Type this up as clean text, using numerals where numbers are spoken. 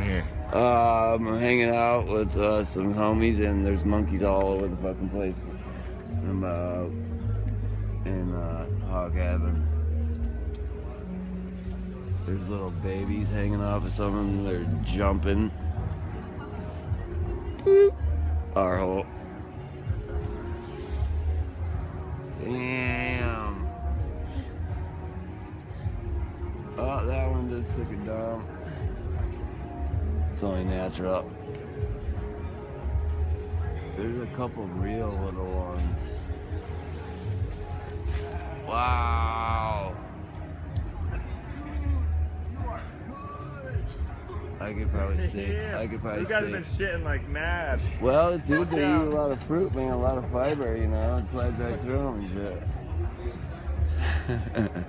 Here. I'm hanging out with some homies, and there's monkeys all over the fucking place. I'm in hog cabin. There's little babies hanging off of some of them. They're jumping. Our hole. Damn. Oh, that one just took a dump. It's only natural. There's a couple real little ones. Wow. I could probably see. Yeah. I could probably You guys see. have been shitting like mad. Well, dude, they eat a lot of fruit, man, a lot of fiber, you know. It slides right through them and shit.